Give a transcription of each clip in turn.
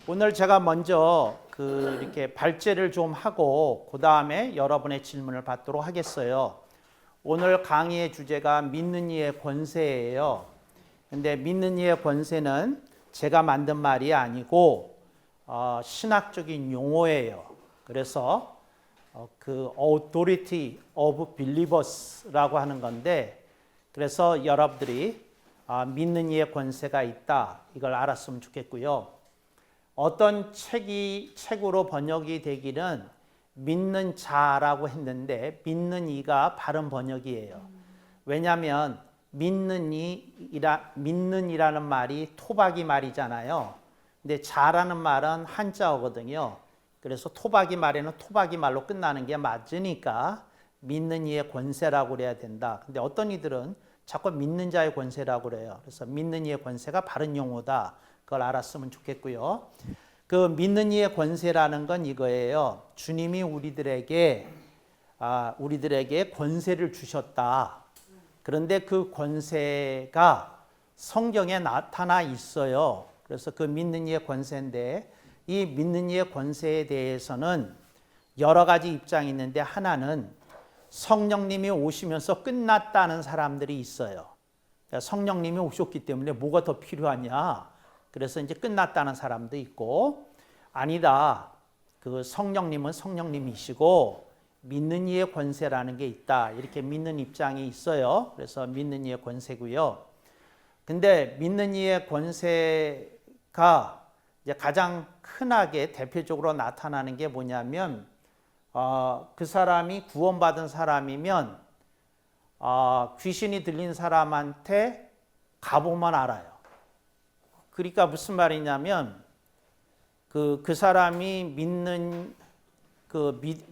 오늘 제가 먼저 이렇게 발제를 좀 하고 그 다음에 여러분의 질문을 받도록 하겠어요. 오늘 강의의 주제가 믿는 이의 권세예요. 근데 믿는 이의 권세는 제가 만든 말이 아니고 신학적인 용어예요. 그래서 그 authority of believers라고 하는 건데, 그래서 여러분들이 믿는 이의 권세가 있다, 이걸 알았으면 좋겠고요. 어떤 책으로 번역이 되기는 믿는 자라고 했는데 믿는 이가 바른 번역이에요. 왜냐하면 믿는 이라는 말이 토박이 말이잖아요. 근데 자라는 말은 한자어거든요. 그래서 토박이 말에는 토박이 말로 끝나는 게 맞으니까 믿는 이의 권세라고 그래야 된다. 근데 어떤 이들은 자꾸 믿는 자의 권세라고 그래요. 그래서 믿는 이의 권세가 바른 용어다. 그걸 알았으면 좋겠고요. 그 믿는 이의 권세라는 건 이거예요. 주님이 우리들에게 권세를 주셨다. 그런데 그 권세가 성경에 나타나 있어요. 그래서 그 믿는 이의 권세인데, 이 믿는 이의 권세에 대해서는 여러 가지 입장이 있는데, 하나는 성령님이 오시면서 끝났다는 사람들이 있어요. 성령님이 오셨기 때문에 뭐가 더 필요하냐? 그래서 이제 끝났다는 사람도 있고, 아니다, 그 성령님은 성령님이시고 믿는 이의 권세라는 게 있다, 이렇게 믿는 입장이 있어요. 그래서 믿는 이의 권세고요. 근데 믿는 이의 권세가 이제 가장 흔하게 대표적으로 나타나는 게 뭐냐면, 그 사람이 구원받은 사람이면 귀신이 들린 사람한테 가보면 알아요. 그러니까 무슨 말이냐면, 그 사람이 믿는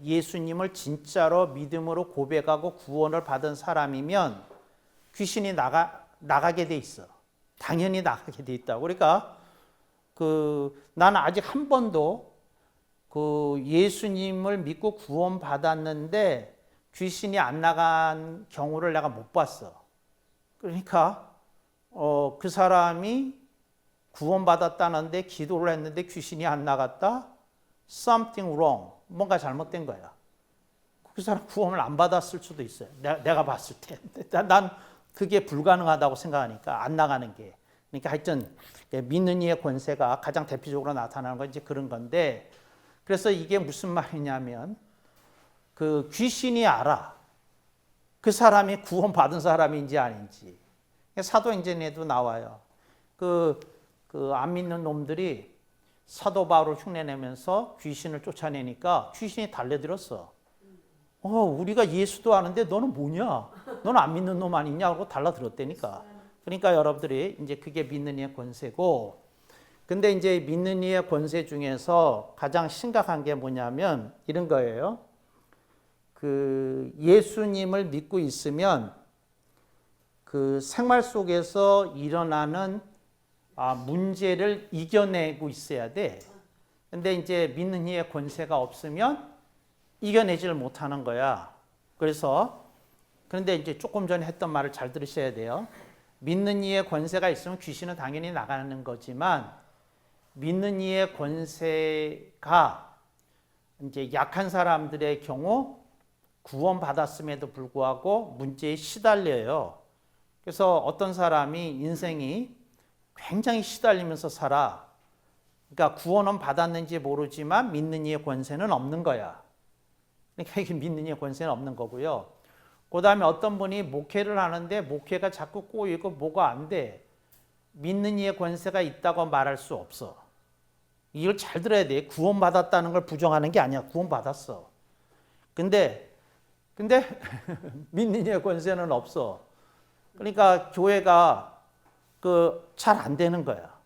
예수님을 진짜로 믿음으로 고백하고 구원을 받은 사람이면 귀신이 나가게 돼 있어. 당연히 나가게 돼 있다고. 그러니까 나는 아직 한 번도 예수님을 믿고 구원 받았는데 귀신이 안 나간 경우를 내가 못 봤어. 그러니까 그 사람이 구원받았다는데 기도를 했는데 귀신이 안 나갔다? Something wrong. 뭔가 잘못된 거야. 그 사람 구원을 안 받았을 수도 있어요. 내가 봤을 때. 난 그게 불가능하다고 생각하니까, 안 나가는 게. 그러니까 하여튼 믿는 이의 권세가 가장 대표적으로 나타나는 건 이제 그런 건데, 그래서 이게 무슨 말이냐면, 그 귀신이 알아. 그 사람이 구원받은 사람인지 아닌지. 사도행전에도 나와요. 안 믿는 놈들이 사도 바울을 흉내내면서 귀신을 쫓아내니까 귀신이 달려들었어. 우리가 예수도 아는데 너는 뭐냐? 너는 안 믿는 놈 아니냐? 하고 달라들었다니까. 그러니까 여러분들이 이제 그게 믿는 이의 권세고, 근데 이제 믿는 이의 권세 중에서 가장 심각한 게 뭐냐면 이런 거예요. 예수님을 믿고 있으면 그 생활 속에서 일어나는 문제를 이겨내고 있어야 돼. 근데 이제 믿는 이의 권세가 없으면 이겨내지를 못하는 거야. 그런데 이제 조금 전에 했던 말을 잘 들으셔야 돼요. 믿는 이의 권세가 있으면 귀신은 당연히 나가는 거지만, 믿는 이의 권세가 이제 약한 사람들의 경우 구원받았음에도 불구하고 문제에 시달려요. 그래서 어떤 사람이 인생이 굉장히 시달리면서 살아. 그러니까 구원은 받았는지 모르지만 믿는 이의 권세는 없는 거야. 그러니까 이게 믿는 이의 권세는 없는 거고요. 그 다음에 어떤 분이 목회를 하는데 목회가 자꾸 꼬이고 뭐가 안 돼. 믿는 이의 권세가 있다고 말할 수 없어. 이걸 잘 들어야 돼. 구원받았다는 걸 부정하는 게 아니야. 구원받았어. 근데 믿는 이의 권세는 없어. 그러니까 교회가 잘 안 되는 거야.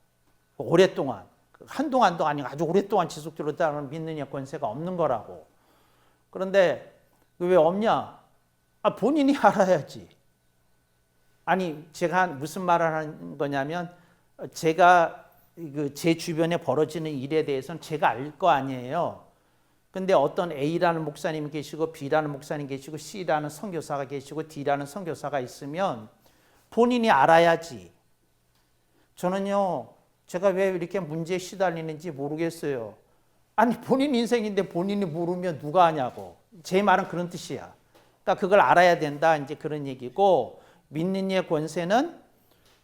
오랫동안. 한동안도 아니고 아주 오랫동안 지속적으로 따르는 믿는 이의 권세가 없는 거라고. 그런데 왜 없냐? 본인이 알아야지. 아니, 제가 무슨 말을 하는 거냐면, 제가 제 주변에 벌어지는 일에 대해서는 제가 알 거 아니에요. 근데 어떤 A라는 목사님이 계시고 B라는 목사님이 계시고 C라는 선교사가 계시고 D라는 선교사가 있으면 본인이 알아야지. 저는요, 제가 왜 이렇게 문제에 시달리는지 모르겠어요. 아니 본인 인생인데 본인이 모르면 누가 하냐고. 제 말은 그런 뜻이야. 그러니까 그걸 알아야 된다 이제 그런 얘기고, 믿는 이의 권세는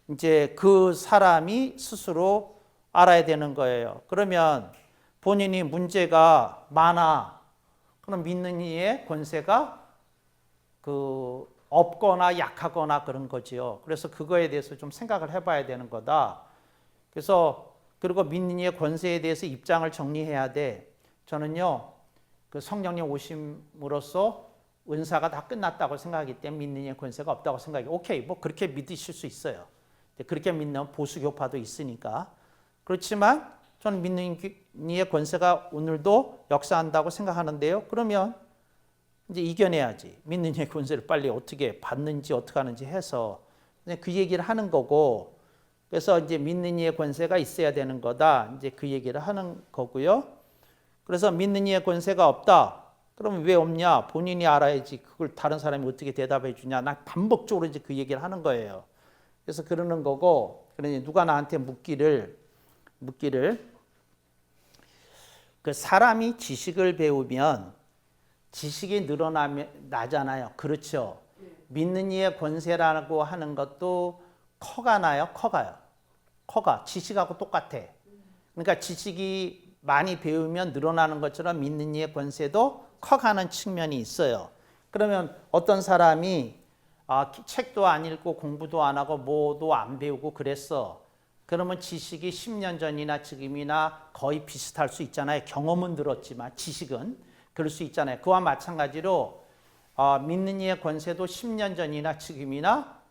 이제 그 사람이 스스로 알아야 되는 거예요. 그러면 본인이 문제가 많아. 그럼 믿는 이의 권세가 없거나 약하거나 그런 거지요. 그래서 그거에 대해서 좀 생각을 해봐야 되는 거다. 그래서 그리고 믿는 이의 권세에 대해서 입장을 정리해야 돼. 저는요, 그 성령님 오심으로써 은사가 다 끝났다고 생각하기 때문에 믿는 이의 권세가 없다고 생각해요. 오케이, 뭐 그렇게 믿으실 수 있어요. 그렇게 믿는 보수교파도 있으니까. 그렇지만 저는 믿는 이의 권세가 오늘도 역사한다고 생각하는데요. 그러면 이제 이겨내야지. 믿는 이의 권세를 빨리 어떻게 받는지 어떻게 하는지 해서 그 얘기를 하는 거고, 그래서 이제 믿는 이의 권세가 있어야 되는 거다. 이제 그 얘기를 하는 거고요. 그래서 믿는 이의 권세가 없다. 그러면 왜 없냐? 본인이 알아야지. 그걸 다른 사람이 어떻게 대답해 주냐? 나 반복적으로 이제 그 얘기를 하는 거예요. 그래서 그러는 거고, 그러니 누가 나한테 묻기를 그 사람이 지식을 배우면 지식이 나잖아요. 그렇죠. 믿는 이의 권세라고 하는 것도 커가 나요? 커가요? 커가. 지식하고 똑같아. 그러니까 지식이 많이 배우면 늘어나는 것처럼 믿는 이의 권세도 커가는 측면이 있어요. 그러면 어떤 사람이 책도 안 읽고 공부도 안 하고 뭐도 안 배우고 그랬어. 그러면 지식이 10년 전이나 지금이나 거의 비슷할 수 있잖아요. 경험은 들었지만 지식은 그럴 수 있잖아요. 그와 마찬가지로 믿는 이의 권세도 10년 전이나 지금이나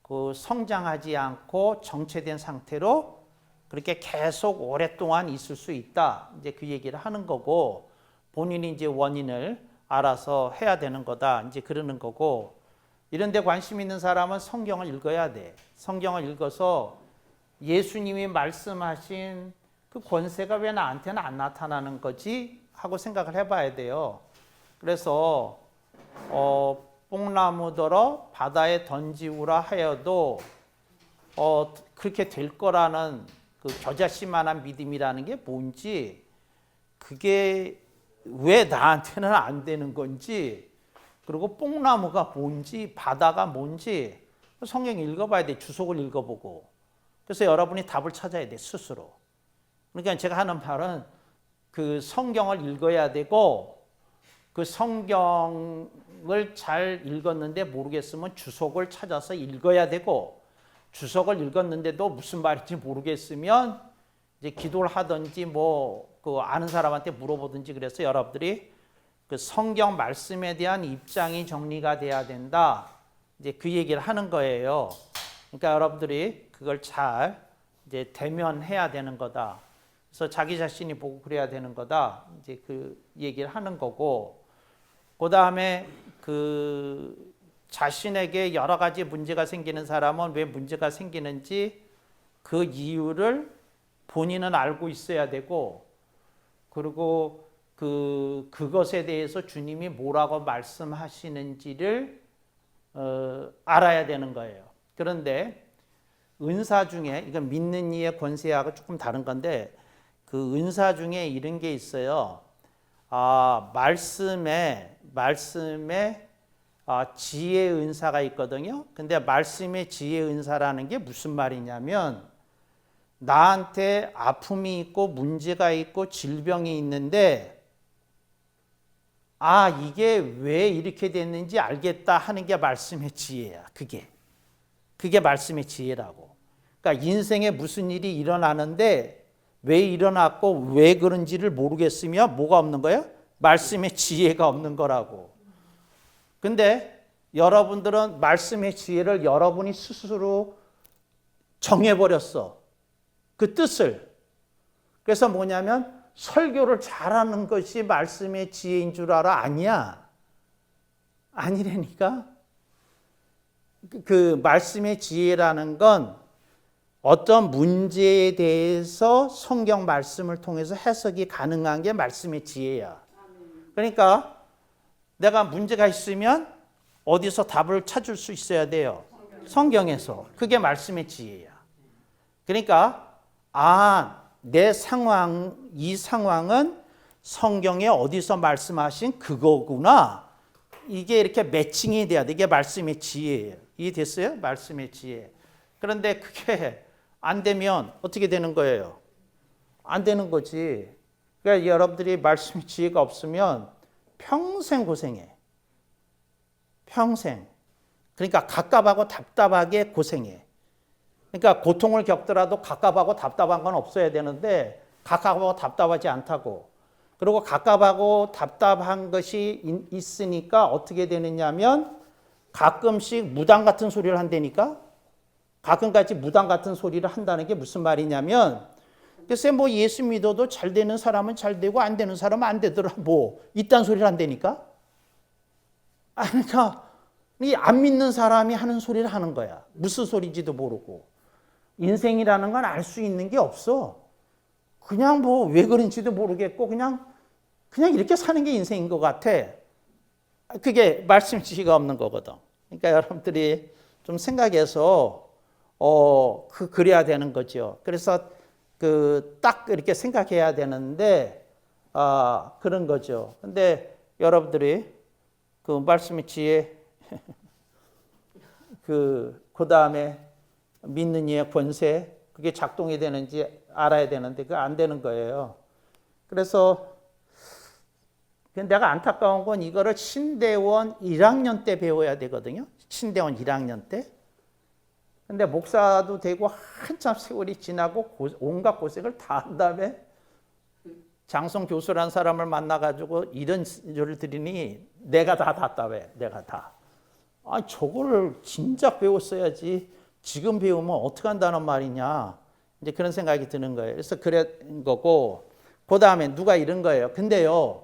그 성장하지 않고 정체된 상태로 그렇게 계속 오랫동안 있을 수 있다. 이제 그 얘기를 하는 거고, 본인이 이제 원인을 알아서 해야 되는 거다. 이제 그러는 거고, 이런 데 관심 있는 사람은 성경을 읽어야 돼. 성경을 읽어서 예수님이 말씀하신 그 권세가 왜 나한테는 안 나타나는 거지? 하고 생각을 해봐야 돼요. 그래서 뽕나무더러 바다에 던지우라 하여도 그렇게 될 거라는 그 겨자씨만한 믿음이라는 게 뭔지, 그게 왜 나한테는 안 되는 건지, 그리고 뽕나무가 뭔지 바다가 뭔지 성경 읽어봐야 돼. 주석을 읽어보고. 그래서 여러분이 답을 찾아야 돼, 스스로. 그러니까 제가 하는 말은 그 성경을 읽어야 되고, 그 성경을 잘 읽었는데 모르겠으면 주석을 찾아서 읽어야 되고, 주석을 읽었는데도 무슨 말인지 모르겠으면 이제 기도를 하든지 그 아는 사람한테 물어보든지, 그래서 여러분들이 그 성경 말씀에 대한 입장이 정리가 돼야 된다. 이제 그 얘기를 하는 거예요. 그러니까 여러분들이 그걸 잘 이제 대면해야 되는 거다. 그래서 자기 자신이 보고 그래야 되는 거다. 이제 그 얘기를 하는 거고, 그 다음에 그 자신에게 여러 가지 문제가 생기는 사람은 왜 문제가 생기는지 그 이유를 본인은 알고 있어야 되고, 그리고 그것에 대해서 주님이 뭐라고 말씀하시는지를 알아야 되는 거예요. 그런데 은사 중에, 이건 믿는 이의 권세하고 조금 다른 건데, 그 은사 중에 이런 게 있어요. 말씀에 지혜 은사가 있거든요. 근데 말씀의 지혜 은사라는 게 무슨 말이냐면, 나한테 아픔이 있고 문제가 있고 질병이 있는데 이게 왜 이렇게 됐는지 알겠다 하는 게 말씀의 지혜야. 그게 말씀의 지혜라고. 그러니까 인생에 무슨 일이 일어나는데 왜 일어났고 왜 그런지를 모르겠으면 뭐가 없는 거예요? 말씀의 지혜가 없는 거라고. 근데 여러분들은 말씀의 지혜를 여러분이 스스로 정해버렸어. 그 뜻을. 그래서 뭐냐면 설교를 잘하는 것이 말씀의 지혜인 줄 알아? 아니야. 아니라니까. 그 말씀의 지혜라는 건 어떤 문제에 대해서 성경 말씀을 통해서 해석이 가능한 게 말씀의 지혜야. 그러니까 내가 문제가 있으면 어디서 답을 찾을 수 있어야 돼요? 성경에서. 그게 말씀의 지혜야. 그러니까 내 상황, 이 상황은 성경에 어디서 말씀하신 그거구나. 이게 이렇게 매칭이 돼야 돼. 이게 말씀의 지혜예요. 이해됐어요? 말씀의 지혜. 그런데 그게 안 되면 어떻게 되는 거예요? 안 되는 거지. 그러니까 여러분들이 말씀의 지혜가 없으면 평생 고생해. 평생. 그러니까 갑갑하고 답답하게 고생해. 그러니까 고통을 겪더라도 갑갑하고 답답한 건 없어야 되는데 갑갑하고 답답하지 않다고. 그리고 갑갑하고 답답한 것이 있으니까 어떻게 되느냐면 가끔씩 무당 같은 소리를 한다니까. 가끔까지 무당 같은 소리를 한다는 게 무슨 말이냐면 글쎄 뭐 예수 믿어도 잘 되는 사람은 잘 되고 안 되는 사람은 안 되더라. 뭐 이딴 소리를 한다니까. 그러니까 이 안 믿는 사람이 하는 소리를 하는 거야. 무슨 소리인지도 모르고. 인생이라는 건 알 수 있는 게 없어. 그냥 뭐 왜 그런지도 모르겠고 그냥 이렇게 사는 게 인생인 것 같아. 그게 말씀 지혜가 없는 거거든. 그러니까 여러분들이 좀 생각해서 그래야 되는 거죠. 그래서 딱 이렇게 생각해야 되는데 그런 거죠. 근데 여러분들이 그 말씀의 지혜 그 다음에 믿는 이의 권세 그게 작동이 되는지 알아야 되는데 그게 안 되는 거예요. 그래서 내가 안타까운 건 이거를 신대원 1학년 때 배워야 되거든요. 신대원 1학년 때. 근데 목사도 되고 한참 세월이 지나고 온갖 고생을 다 한 다음에 장성 교수라는 사람을 만나가지고 이런 소리를 들으니 내가 다 답답해. 내가 다. 저거를 진작 배웠어야지. 지금 배우면 어떻게 한다는 말이냐. 이제 그런 생각이 드는 거예요. 그래서 그런 거고, 그 다음에 누가 이런 거예요. 근데요,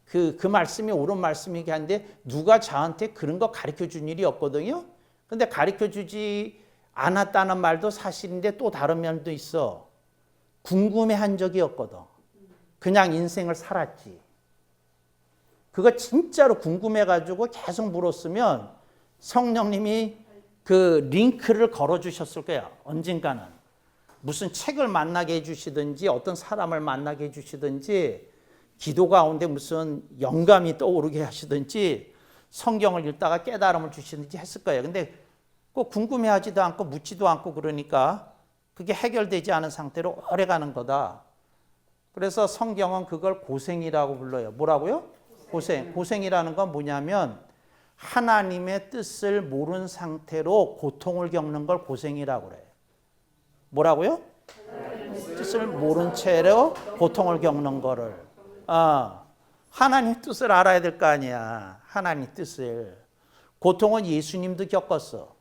그 말씀이 옳은 말씀이긴 한데, 누가 저한테 그런 거 가르쳐 준 일이 없거든요. 근데 가르쳐 주지 않았다는 말도 사실인데 또 다른 면도 있어. 궁금해 한 적이 없거든. 그냥 인생을 살았지. 그거 진짜로 궁금해가지고 계속 물었으면 성령님이 그 링크를 걸어주셨을 거야. 언젠가는. 무슨 책을 만나게 해주시든지 어떤 사람을 만나게 해주시든지 기도 가운데 무슨 영감이 떠오르게 하시든지 성경을 읽다가 깨달음을 주시든지 했을 거예요. 근데 꼭 궁금해하지도 않고 묻지도 않고 그러니까 그게 해결되지 않은 상태로 오래 가는 거다. 그래서 성경은 그걸 고생이라고 불러요. 뭐라고요? 고생. 고생이라는 건 뭐냐면 하나님의 뜻을 모른 상태로 고통을 겪는 걸 고생이라고 그래요. 뭐라고요? 뜻을 모른 채로 고통을 겪는 거를. 하나님 뜻을 알아야 될 거 아니야. 하나님 뜻을. 고통은 예수님도 겪었어.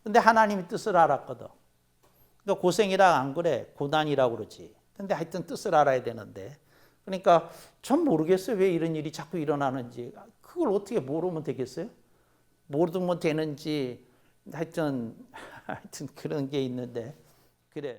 근데 하나님의 뜻을 알았거든. 그러니까 고생이라 안 그래. 고난이라고 그러지. 근데 하여튼 뜻을 알아야 되는데. 그러니까 전 모르겠어요. 왜 이런 일이 자꾸 일어나는지. 그걸 어떻게 모르면 되겠어요? 모르면 되는지 하여튼 그런 게 있는데 그래요.